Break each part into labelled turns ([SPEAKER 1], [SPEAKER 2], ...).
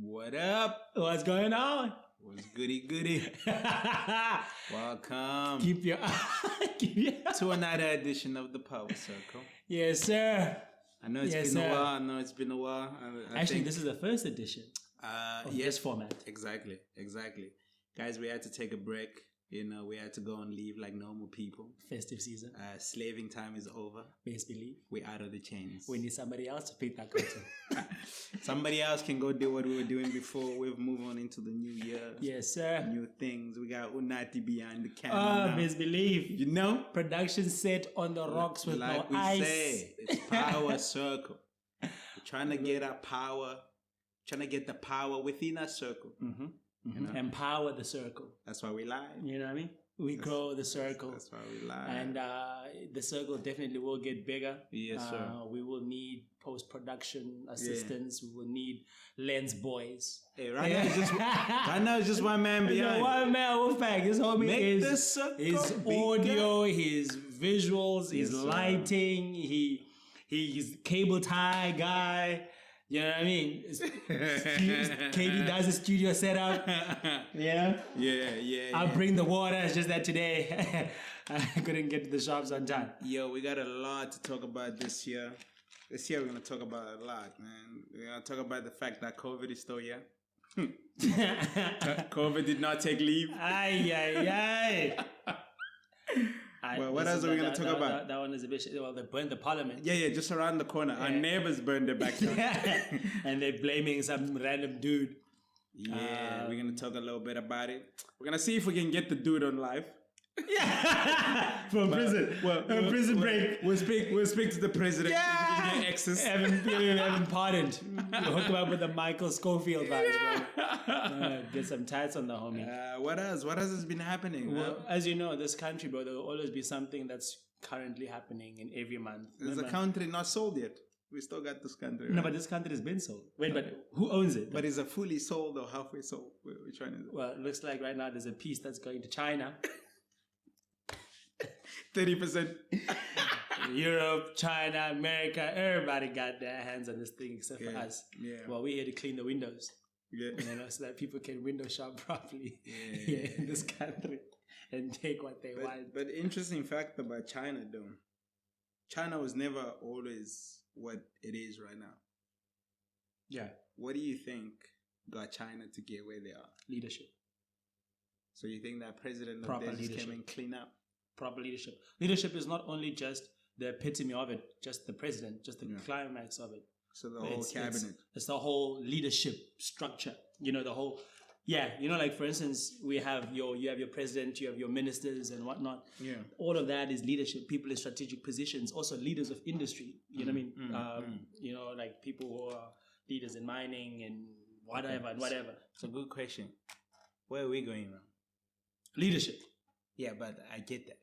[SPEAKER 1] What up?
[SPEAKER 2] What's going on?
[SPEAKER 1] What's goody goody? Welcome
[SPEAKER 2] Keep your
[SPEAKER 1] to another edition of the Power Circle.
[SPEAKER 2] Yes, sir.
[SPEAKER 1] I know it's been a while.
[SPEAKER 2] Actually, this is the first edition of this format.
[SPEAKER 1] Exactly. Guys, we had to take a break. You know, we had to go on leave like normal people.
[SPEAKER 2] Festive season.
[SPEAKER 1] Slaving time is over.
[SPEAKER 2] Best believe.
[SPEAKER 1] We're out of the chains.
[SPEAKER 2] We need somebody else to pick that cotton.
[SPEAKER 1] Somebody else can go do what we were doing before. We've moved on into the new year.
[SPEAKER 2] Yes, sir.
[SPEAKER 1] New things. We got Unati behind the camera.
[SPEAKER 2] Best believe.
[SPEAKER 1] You know?
[SPEAKER 2] Production set on the rocks with
[SPEAKER 1] like
[SPEAKER 2] no
[SPEAKER 1] we
[SPEAKER 2] ice.
[SPEAKER 1] say, it's Power Circle. We're trying to get our power, trying to get the power within our circle.
[SPEAKER 2] Mm-hmm.
[SPEAKER 1] You know?
[SPEAKER 2] Empower the circle.
[SPEAKER 1] That's why we live.
[SPEAKER 2] You know what I mean? We grow the circle.
[SPEAKER 1] That's why we live.
[SPEAKER 2] And the circle definitely will get bigger.
[SPEAKER 1] Yes, sir.
[SPEAKER 2] We will need post-production assistants. We will need lens boys.
[SPEAKER 1] Hey, right now it's just one man behind.
[SPEAKER 2] One man, Wolfpack. His homie
[SPEAKER 1] Make the
[SPEAKER 2] is
[SPEAKER 1] circle
[SPEAKER 2] his audio, his visuals, his lighting. He's cable tie guy. You know what I mean? Katie does a studio setup. Yeah.
[SPEAKER 1] Yeah.
[SPEAKER 2] I'll bring the water. It's just that today I couldn't get to the shops on time.
[SPEAKER 1] Yo, we got a lot to talk about this year. This year we're gonna talk about a lot, man. We're gonna talk about the fact that COVID is still here. COVID did not take leave.
[SPEAKER 2] Aye.
[SPEAKER 1] Well, what else are we going to talk about?
[SPEAKER 2] That one is a bit... Well, they burned the parliament.
[SPEAKER 1] Yeah, just around the corner. Yeah. Our neighbors burned their backyard.
[SPEAKER 2] And they're blaming some random dude.
[SPEAKER 1] Yeah, we're going to talk a little bit about it. We're going to see if we can get the dude on live.
[SPEAKER 2] Yeah, from prison. Prison break.
[SPEAKER 1] We'll speak to the president.
[SPEAKER 2] Yeah,
[SPEAKER 1] exes.
[SPEAKER 2] Haven't pardoned. We'll hook him up with the Michael Schofield vibes, bro. Get some tats on the homie.
[SPEAKER 1] What else? What else has been happening?
[SPEAKER 2] Well, as you know, this country, bro, there will always be something that's currently happening in every month.
[SPEAKER 1] There's a country not sold yet. We still got this country. Right?
[SPEAKER 2] No, but this country has been sold. Wait, but who owns it?
[SPEAKER 1] But is it fully sold or halfway sold? Which one is it?
[SPEAKER 2] Well, it looks like right now there's a piece that's going to China.
[SPEAKER 1] 30%.
[SPEAKER 2] Europe, China, America, everybody got their hands on this thing except for us.
[SPEAKER 1] Yeah.
[SPEAKER 2] Well, we're here to clean the windows.
[SPEAKER 1] Yeah.
[SPEAKER 2] You know, so that people can window shop properly in this country and take what they want.
[SPEAKER 1] But interesting fact about China, though. China was never always what it is right now.
[SPEAKER 2] Yeah.
[SPEAKER 1] What do you think got China to get where they are?
[SPEAKER 2] Leadership.
[SPEAKER 1] So you think that president
[SPEAKER 2] Proper
[SPEAKER 1] of theirs
[SPEAKER 2] leadership.
[SPEAKER 1] came and clean up?
[SPEAKER 2] Proper leadership. Leadership is not only just the epitome of it, just the president, just the climax of it.
[SPEAKER 1] So the whole cabinet.
[SPEAKER 2] It's the whole leadership structure. You know, the whole, like for instance, you have your president, you have your ministers and whatnot.
[SPEAKER 1] Yeah.
[SPEAKER 2] All of that is leadership, people in strategic positions, also leaders of industry. You know what I mean? You know, like people who are leaders in mining and whatever.
[SPEAKER 1] It's a good question. Where are we going wrong?
[SPEAKER 2] Leadership.
[SPEAKER 1] Yeah, but I get that.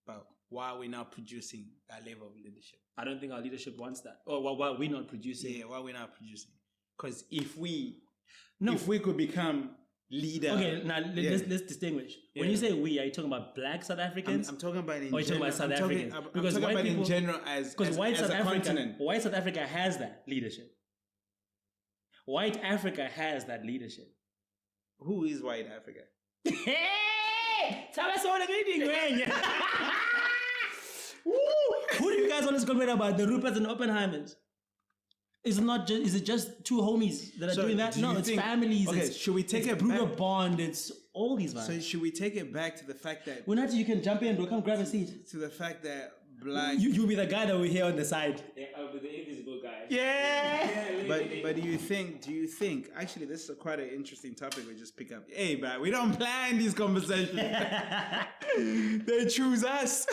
[SPEAKER 1] But why are we not producing that level of leadership?
[SPEAKER 2] I don't think our leadership wants that. Or why are we not producing?
[SPEAKER 1] Yeah, why are we not producing? Because if we could become leader...
[SPEAKER 2] Okay, now let's distinguish. When you say we, are you talking about black South Africans?
[SPEAKER 1] I'm talking about in general.
[SPEAKER 2] Or are you talking about South Africans?
[SPEAKER 1] Because I'm talking about in general as a continent.
[SPEAKER 2] White South Africa has that leadership. White Africa has that leadership.
[SPEAKER 1] Who is white Africa?
[SPEAKER 2] Hey! Tell us all the greeting, man. Who do you guys always complain about? The Ruperts and Oppenheimers? Is it just two homies that are doing that? No, it's families.
[SPEAKER 1] Okay, should we take it
[SPEAKER 2] Bruder
[SPEAKER 1] back?
[SPEAKER 2] Bond, it's all these vibes.
[SPEAKER 1] So should we take it back to the fact that...
[SPEAKER 2] You can jump in, bro. Come grab a seat.
[SPEAKER 1] To the fact that black...
[SPEAKER 2] You'll be the guy that we hear on the side. Yeah, I'll be the invisible guy. Yeah!
[SPEAKER 1] But do you think... Actually, this is quite an interesting topic we just pick up. Hey, man, we don't plan these conversations. They choose us.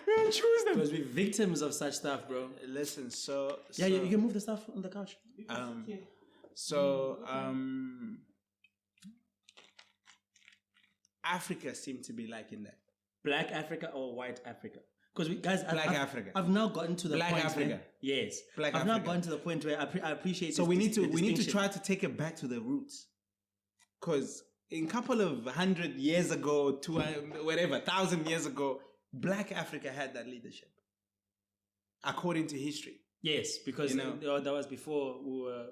[SPEAKER 1] We don't choose them.
[SPEAKER 2] Because we're victims of such stuff, bro.
[SPEAKER 1] Listen,
[SPEAKER 2] Yeah, you can move the stuff on the couch.
[SPEAKER 1] Africa seemed to be liking that.
[SPEAKER 2] Black Africa or white Africa? Because
[SPEAKER 1] Africa.
[SPEAKER 2] I've now gotten to the
[SPEAKER 1] Black
[SPEAKER 2] point.
[SPEAKER 1] Africa.
[SPEAKER 2] Yes.
[SPEAKER 1] Black
[SPEAKER 2] I've
[SPEAKER 1] Africa.
[SPEAKER 2] now gotten to the point where I appreciate.
[SPEAKER 1] So we need to try to take it back to the roots. Because in a couple of 100 years ago, 1,000 years ago, Black Africa had that leadership. According to history.
[SPEAKER 2] Yes, because that was before we were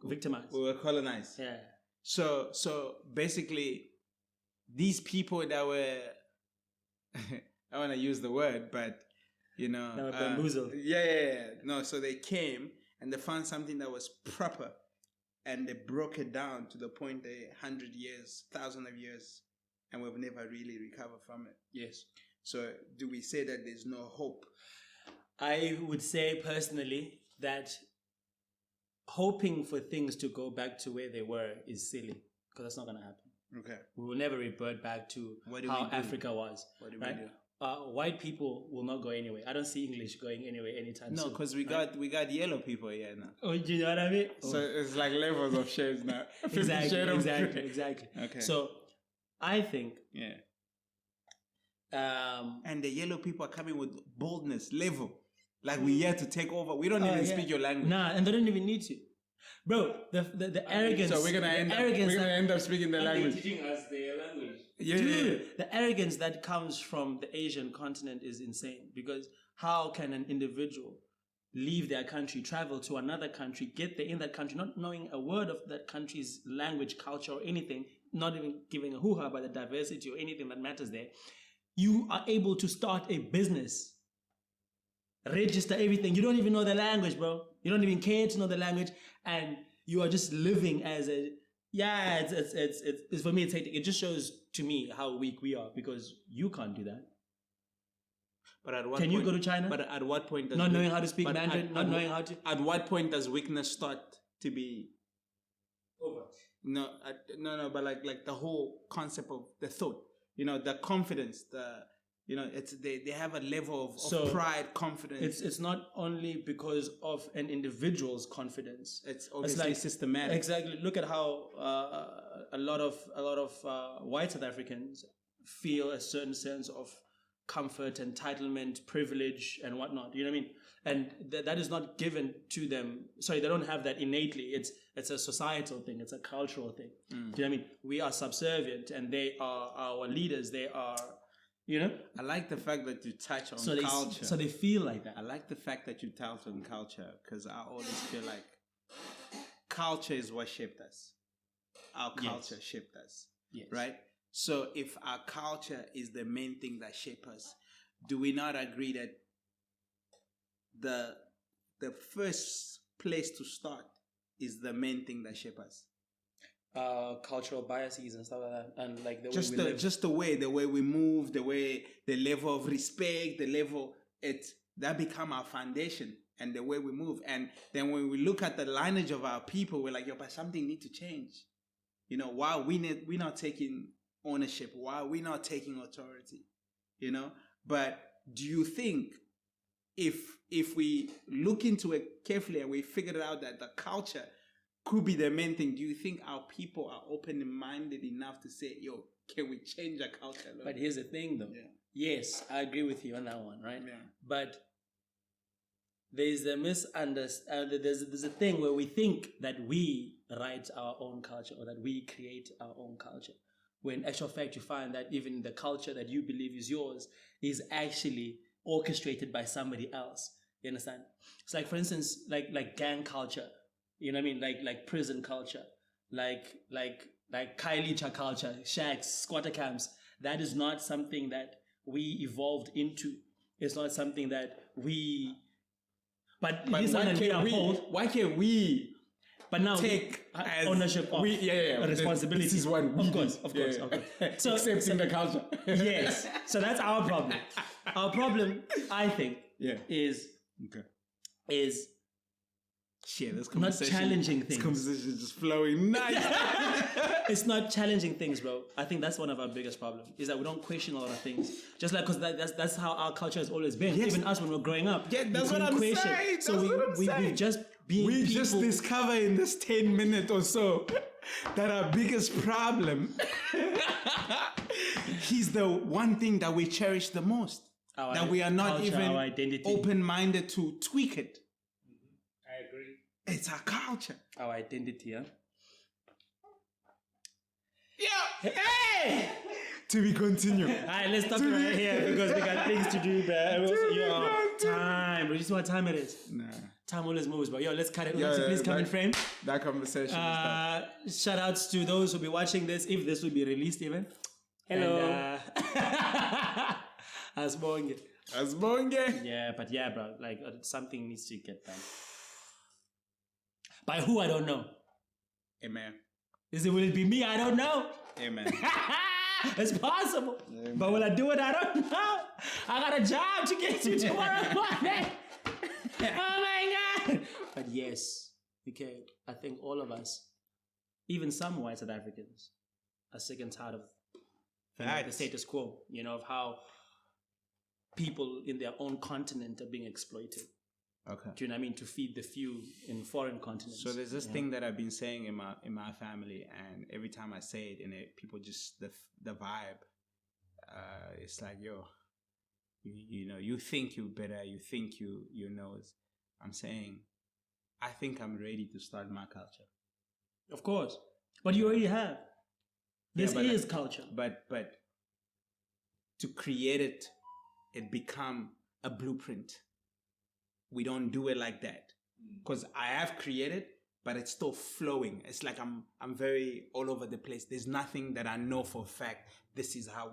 [SPEAKER 2] victimized.
[SPEAKER 1] We were colonized.
[SPEAKER 2] Yeah.
[SPEAKER 1] So basically, these people that were, I want to use the word, but
[SPEAKER 2] They were bamboozled.
[SPEAKER 1] Yeah. No, so they came and they found something that was proper, and they broke it down to the point they 100 years, thousands of years, and we've never really recovered from it.
[SPEAKER 2] Yes.
[SPEAKER 1] So do we say that there's no hope?
[SPEAKER 2] I would say personally that hoping for things to go back to where they were is silly, because that's not going to happen.
[SPEAKER 1] Okay.
[SPEAKER 2] We will never revert back to how Africa was.
[SPEAKER 1] What do
[SPEAKER 2] right?
[SPEAKER 1] we do?
[SPEAKER 2] White people will not go anywhere. I don't see English going anywhere anytime soon.
[SPEAKER 1] No, because we got yellow people here now.
[SPEAKER 2] Oh, do you know what I mean?
[SPEAKER 1] So it's like levels of shades now.
[SPEAKER 2] Exactly.
[SPEAKER 1] Okay.
[SPEAKER 2] So I think,
[SPEAKER 1] yeah. And the yellow people are coming with boldness, level. Like we're here to take over. We don't even speak your language.
[SPEAKER 2] Nah, and they don't even need to. Bro, the arrogance.
[SPEAKER 1] So we're gonna end up speaking the language.
[SPEAKER 2] Teaching us their language.
[SPEAKER 1] Yeah.
[SPEAKER 2] The arrogance that comes from the Asian continent is insane, because how can an individual leave their country, travel to another country, get there in that country, not knowing a word of that country's language, culture, or anything, not even giving a hoo-ha about the diversity or anything that matters there? You are able to start a business, register everything. You don't even know the language, bro. You don't even care to know the language, and you are just living as a it's for me. It's hectic. It just shows to me how weak we are, because you can't do that.
[SPEAKER 1] But at what
[SPEAKER 2] can
[SPEAKER 1] point,
[SPEAKER 2] you go to China?
[SPEAKER 1] But at what point does
[SPEAKER 2] knowing how to speak Mandarin, not knowing how to?
[SPEAKER 1] At what point does weakness start to be
[SPEAKER 2] over?
[SPEAKER 1] No. But like the whole concept of the thought. The confidence, it's they have a level of pride, confidence.
[SPEAKER 2] It's not only because of an individual's confidence.
[SPEAKER 1] It's obviously systematic.
[SPEAKER 2] Exactly. Look at how a lot of white South Africans feel a certain sense of comfort, entitlement, privilege, and whatnot. You know what I mean? And that is not given to them. Sorry, they don't have that innately. It's a societal thing. It's a cultural thing. Do you know what I mean? We are subservient, and they are our leaders. They are,
[SPEAKER 1] I like the fact that you touch on culture.
[SPEAKER 2] So they feel like that.
[SPEAKER 1] I like the fact that you touch on culture, because I always feel like culture is what shaped us. Our culture shaped us.
[SPEAKER 2] Yes.
[SPEAKER 1] Right? So if our culture is the main thing that shapes us, do we not agree that the first place to start is the main thing that shapes us?
[SPEAKER 2] Cultural biases and stuff like that, and like
[SPEAKER 1] the way we move, the level of respect, that become our foundation, and the way we move. And then when we look at the lineage of our people, we're like, but something need to change. Why we're not taking ownership? Why are we not taking authority? But do you think if we look into it carefully and we figure out that the culture could be the main thing, do you think our people are open-minded enough to say, can we change our culture?
[SPEAKER 2] But here's the thing, though. Yeah. Yes, I agree with you on that one, right?
[SPEAKER 1] Yeah.
[SPEAKER 2] But there's a misunderstanding. There's a thing where we think that we write our own culture, or that we create our own culture. When in actual fact you find that even the culture that you believe is yours is actually orchestrated by somebody else. You understand? It's like, for instance, like gang culture. You know what I mean? Like prison culture, like Kailicha culture, shacks, squatter camps. That is not something that we evolved into. It's not something that we. But this one we uphold.
[SPEAKER 1] Why can't we?
[SPEAKER 2] But now
[SPEAKER 1] take
[SPEAKER 2] ownership of responsibility.
[SPEAKER 1] This is what we
[SPEAKER 2] of course. So
[SPEAKER 1] accepting the culture.
[SPEAKER 2] Yes. So that's our problem. Our problem, I think, is
[SPEAKER 1] not
[SPEAKER 2] challenging things.
[SPEAKER 1] This conversation is just flowing nice.
[SPEAKER 2] It's not challenging things, bro. I think that's one of our biggest problems, is that we don't question a lot of things. Just like, because that's how our culture has always been. Yes. Even us when we were growing up.
[SPEAKER 1] Yeah, that's what I'm saying.
[SPEAKER 2] So we've just been
[SPEAKER 1] we
[SPEAKER 2] people.
[SPEAKER 1] just discovered in this 10 minutes or so that our biggest problem is the one thing that we cherish the most. That we are not even open-minded to tweak it.
[SPEAKER 2] I agree.
[SPEAKER 1] It's our culture.
[SPEAKER 2] Our identity, huh?
[SPEAKER 1] Yeah. Hey! To be continued.
[SPEAKER 2] All right, let's stop right here because we got things to do, man. Time, bro. You see what time it is?
[SPEAKER 1] Nah.
[SPEAKER 2] Time always moves, bro. Yo, let's cut it.
[SPEAKER 1] Yeah,
[SPEAKER 2] Please come in frame.
[SPEAKER 1] That conversation is done.
[SPEAKER 2] Shout outs to those who'll be watching this, if this will be released even.
[SPEAKER 3] Hello.
[SPEAKER 2] Asbonge.
[SPEAKER 1] Asbonge.
[SPEAKER 2] Yeah, but yeah, bro. Like something needs to get done. By who I don't know.
[SPEAKER 1] Amen.
[SPEAKER 2] Will it be me? I don't know.
[SPEAKER 1] Amen.
[SPEAKER 2] It's possible.
[SPEAKER 1] Amen.
[SPEAKER 2] But will I do it? I don't know. I got a job to get to tomorrow morning. Oh my God. But yes, okay, I think all of us, even some white South Africans, are sick and tired of the status quo, of how people in their own continent are being exploited.
[SPEAKER 1] Okay.
[SPEAKER 2] Do you know what I mean? To feed the few in foreign continents.
[SPEAKER 1] So there's this thing that I've been saying in my family, and every time I say it, and people just the vibe. It's like, yo, you think you better, you think you know. I'm saying, I think I'm ready to start my culture.
[SPEAKER 2] Of course, but you already have. This is culture.
[SPEAKER 1] But to create it become a blueprint. We don't do it like that, because I have created, but it's still flowing. It's like I'm very all over the place. There's nothing that I know for a fact. This is how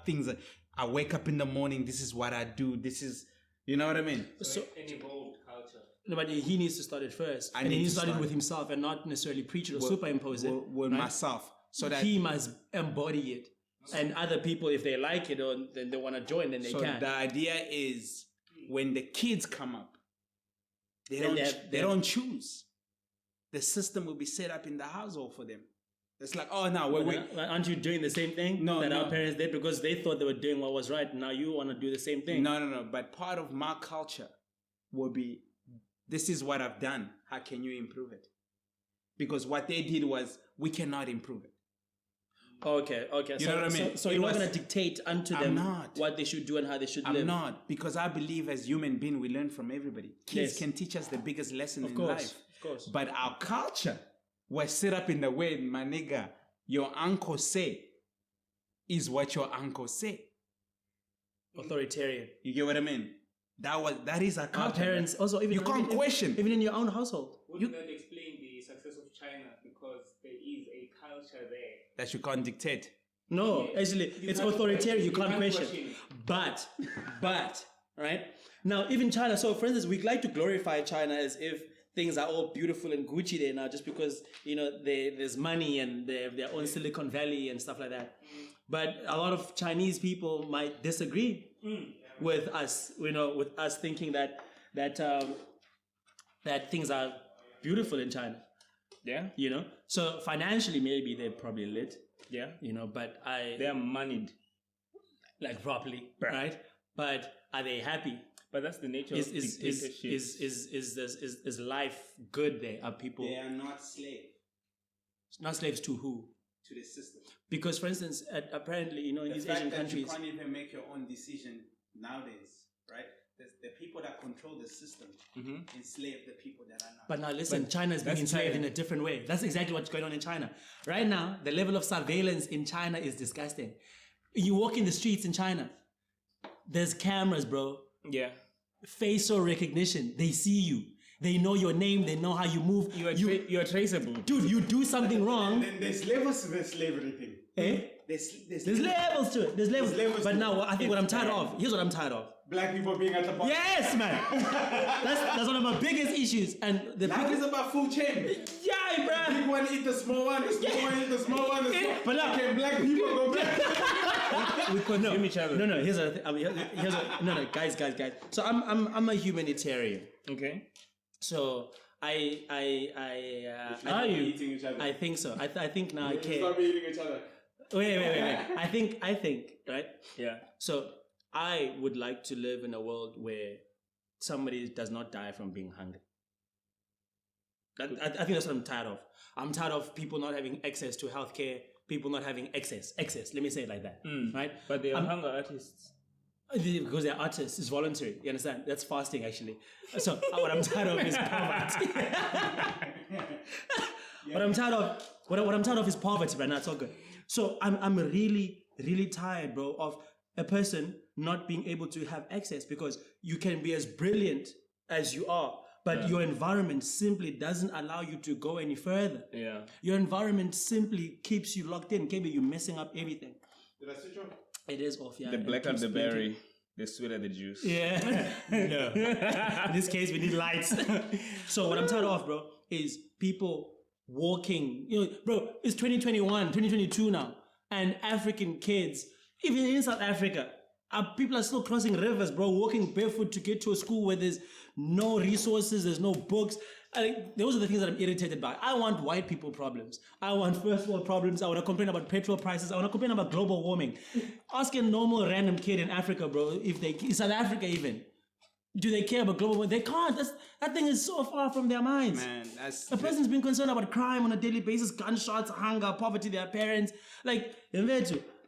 [SPEAKER 1] things are. I wake up in the morning. This is what I do. This is, you know what I mean.
[SPEAKER 3] So an evolved culture.
[SPEAKER 2] No, but he needs to start it first. He needs to start it with himself and not necessarily preach it or superimpose it
[SPEAKER 1] with myself, so that
[SPEAKER 2] he must embody it. And other people, if they like it or then they want to join, then they can.
[SPEAKER 1] So the idea is, when the kids come up, they don't choose. The system will be set up in the household for them. It's like, oh, no,
[SPEAKER 2] aren't you doing the same thing our parents did, because they thought they were doing what was right? Now you want to do the same thing.
[SPEAKER 1] No. But part of my culture will be, this is what I've done. How can you improve it? Because what they did was, we cannot improve it.
[SPEAKER 2] Okay.
[SPEAKER 1] You know what I mean?
[SPEAKER 2] So you're not going to dictate unto them what they should do and how they should live?
[SPEAKER 1] I'm not, because I believe as human beings, we learn from everybody. Kids can teach us the biggest lesson in life.
[SPEAKER 2] Of course.
[SPEAKER 1] But our culture was set up in the way, my nigga, your uncle say is what your uncle say.
[SPEAKER 2] Authoritarian.
[SPEAKER 1] You get what I mean? That is our culture.
[SPEAKER 2] Our parents also, even
[SPEAKER 1] you can't question.
[SPEAKER 2] Even in your own household.
[SPEAKER 3] Wouldn't that explain the success of China? Because there is a culture there
[SPEAKER 1] that you can't dictate.
[SPEAKER 2] No, actually, it's authoritarian. You can't question. But, right? Now, even China, so for instance, we like to glorify China as if things are all beautiful and Gucci there now, just because, there's money and they have their own Silicon Valley and stuff like that. But a lot of Chinese people might disagree with us, with us thinking that things are beautiful in China.
[SPEAKER 3] Yeah.
[SPEAKER 2] So financially, maybe they're probably lit.
[SPEAKER 3] Yeah.
[SPEAKER 2] But
[SPEAKER 3] they're moneyed.
[SPEAKER 2] Like properly, right? But are they happy?
[SPEAKER 3] But that's the nature of dictatorship.
[SPEAKER 2] Is life good there? Are people...
[SPEAKER 1] They are not slaves.
[SPEAKER 2] Not slaves to who?
[SPEAKER 1] To the system.
[SPEAKER 2] Because, for instance, apparently, in these Asian countries...
[SPEAKER 1] You can't even make your own decision nowadays, right? The people that control the system enslave the people that are not.
[SPEAKER 2] But now listen, China is being enslaved in a different way. That's exactly what's going on in China. Right now, the level of surveillance in China is disgusting. You walk in the streets in China, there's cameras, bro.
[SPEAKER 3] Yeah.
[SPEAKER 2] Facial recognition. They see you. They know your name. They know how you move.
[SPEAKER 3] You are traceable.
[SPEAKER 2] Dude, you do something wrong.
[SPEAKER 1] Then there's levels to the slavery thing.
[SPEAKER 2] Eh? There's levels to it. There's levels. But now, I think what I'm tired of. Here's what I'm tired of.
[SPEAKER 1] Black people being at the bottom.
[SPEAKER 2] Yes, man. that's one of my biggest issues. And the
[SPEAKER 1] now it's about food chain.
[SPEAKER 2] Yeah, bro.
[SPEAKER 1] The big one eat the small one. The small one eat the small one.
[SPEAKER 2] But now,
[SPEAKER 1] can black people go black?
[SPEAKER 2] We could no.
[SPEAKER 3] each other.
[SPEAKER 2] No. Here's the thing. No, guys. So I'm a humanitarian.
[SPEAKER 3] Okay.
[SPEAKER 2] So
[SPEAKER 1] Are you eating each other?
[SPEAKER 2] I think so. I think now I care.
[SPEAKER 1] Stop eating each other.
[SPEAKER 2] Wait. I think right.
[SPEAKER 3] Yeah.
[SPEAKER 2] So I would like to live in a world where somebody does not die from being hungry. I think that's what I'm tired of. I'm tired of people not having access to healthcare. People not having access. Let me say it like that, right?
[SPEAKER 3] But they are hunger artists.
[SPEAKER 2] Because they're artists, it's voluntary. You understand? That's fasting, actually. So what I'm tired of is poverty. What I'm tired of is poverty right now. It's all good. So I'm really, really tired, bro, of a person not being able to have access, because you can be as brilliant as you are, but your environment simply doesn't allow you to go any further.
[SPEAKER 4] Yeah.
[SPEAKER 2] Your environment simply keeps you locked in. Maybe you're messing up everything.
[SPEAKER 1] Did I switch on?
[SPEAKER 2] It is off, yeah.
[SPEAKER 4] The
[SPEAKER 2] and
[SPEAKER 4] blacker
[SPEAKER 2] keeps
[SPEAKER 4] the
[SPEAKER 2] blinking.
[SPEAKER 4] berry, the sweeter the juice.
[SPEAKER 2] Yeah. No. In this case, we need lights. So what I'm tired of, bro, is people walking. Bro, it's 2021, 2022 now. And African kids, even in South Africa, people are still crossing rivers, bro, walking barefoot to get to a school where there's no resources, there's no books. Those are the things that I'm irritated by. I want white people problems. I want first world problems. I want to complain about petrol prices. I want to complain about global warming. Ask a normal random kid in Africa, bro, in South Africa even, do they care about global warming? They can't. That thing is so far from their minds.
[SPEAKER 1] Man, that's...
[SPEAKER 2] A person's been concerned about crime on a daily basis, gunshots, hunger, poverty, their parents. Like,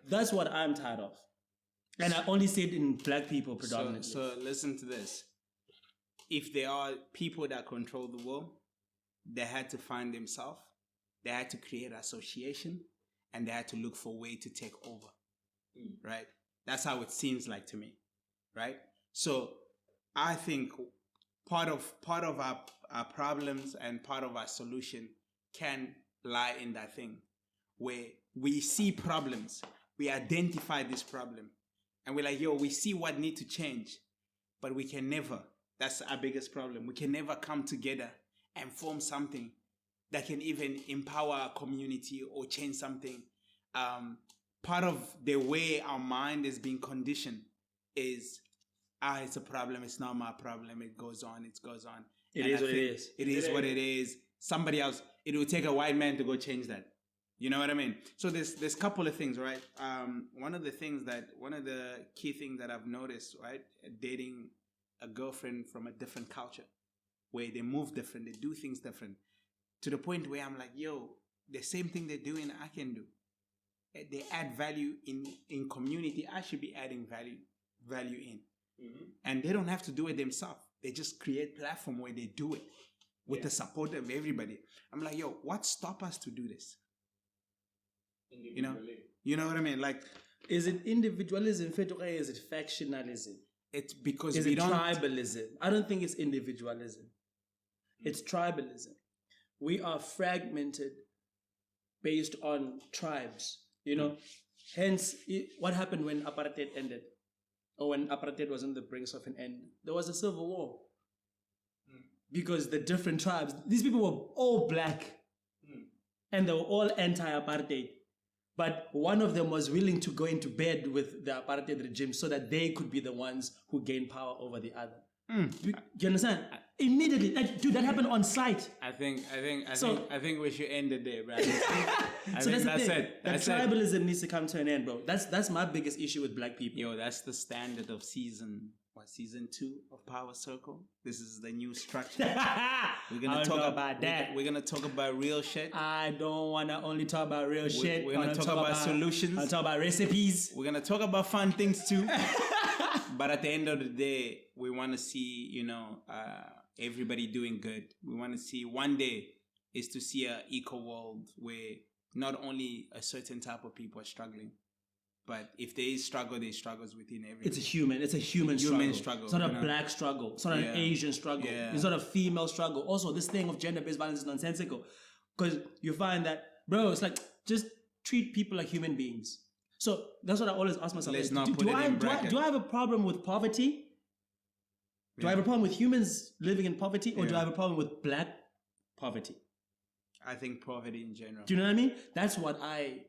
[SPEAKER 2] that's what I'm tired of. And I only see it in black people predominantly.
[SPEAKER 1] So listen to this. If there are people that control the world, they had to find themselves, they had to create association, and they had to look for a way to take over. Right? That's how it seems like to me. Right? So I think part of our problems and part of our solution can lie in that thing where we see problems, we identify this problem, and we're like, we see what needs to change, but we can never. That's our biggest problem. We can never come together and form something that can even empower our community or change something. Part of the way our mind is being conditioned is, it's a problem, it's not my problem, it goes on.
[SPEAKER 2] It is what it is.
[SPEAKER 1] It is what it is. Somebody else, it will take a white man to go change that. You know what I mean? So there's a couple of things, right? One of the key things that I've noticed, right? Dating a girlfriend from a different culture, where they move different, they do things different, to the point where I'm like, the same thing they're doing, I can do. They add value in community. I should be adding value in. Mm-hmm. And they don't have to do it themselves. They just create platform where they do it with the support of everybody. I'm like, what stop us to do this? You know what I mean? Like,
[SPEAKER 2] is it individualism, or is it factionalism?
[SPEAKER 1] It's because
[SPEAKER 2] is it tribalism? I don't think it's individualism. It's tribalism. We are fragmented based on tribes, Hence, what happened when apartheid ended? Or when apartheid was on the brink of an end? There was a civil war. Because the different tribes, these people were all black. And they were all anti-apartheid. But one of them was willing to go into bed with the apartheid regime so that they could be the ones who gain power over the other. Do you understand? Immediately, dude, that happened on site.
[SPEAKER 1] I think we should end it there, bro.
[SPEAKER 2] So that's it. That tribalism needs to come to an end, bro. That's my biggest issue with black people.
[SPEAKER 1] That's the standard of season 2 of Power Circle. This is the new structure. We're gonna talk about that. We're gonna talk about real shit.
[SPEAKER 2] I don't wanna only talk about real shit.
[SPEAKER 1] We're gonna talk about solutions.
[SPEAKER 2] I'll talk about recipes.
[SPEAKER 1] We're gonna talk about fun things too. But at the end of the day, we want to see, everybody doing good. We want to see one day is to see an equal world where not only a certain type of people are struggling, but if there is struggle, there's struggles within everybody.
[SPEAKER 2] It's a human struggle. It's not a black struggle. It's not an Asian struggle. Yeah. It's not a female struggle. Also, this thing of gender-based violence is nonsensical. Because you find that, bro, it's like, just treat people like human beings. So that's what I always ask myself. Do I have a problem with poverty? Do I have a problem with humans living in poverty? Or do I have a problem with black poverty?
[SPEAKER 1] I think poverty in general.
[SPEAKER 2] Do you know what I mean? That's what I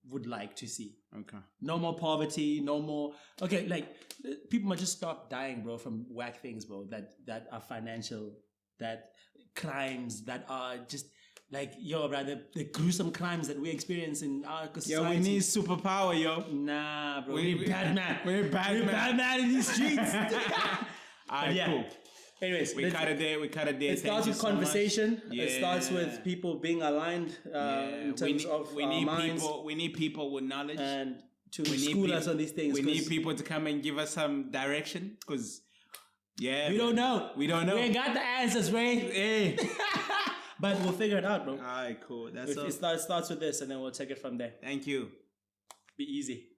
[SPEAKER 2] would like to see.
[SPEAKER 1] Okay.
[SPEAKER 2] No more poverty, no more... Okay, like, people might just stop dying, bro, from whack things, bro, that are financial, that crimes, that are just... Like, brother, the gruesome crimes that we experience in our society.
[SPEAKER 1] We need superpower,
[SPEAKER 2] Nah, bro. We need Batman.
[SPEAKER 1] We're
[SPEAKER 2] Batman in these streets.
[SPEAKER 1] Alright, cool.
[SPEAKER 2] Anyways,
[SPEAKER 1] we cut a day.
[SPEAKER 2] It starts with conversation. It starts with people being aligned in terms of minds.
[SPEAKER 1] We need people with knowledge.
[SPEAKER 2] And to school us on these things.
[SPEAKER 1] We need people to come and give us some direction. Because, we
[SPEAKER 2] don't know.
[SPEAKER 1] We
[SPEAKER 2] ain't got the answers, Ray. Hey. But we'll figure it out, bro.
[SPEAKER 1] Alright, cool.
[SPEAKER 2] It starts with this, and then we'll take it from there.
[SPEAKER 1] Thank you.
[SPEAKER 2] Be easy.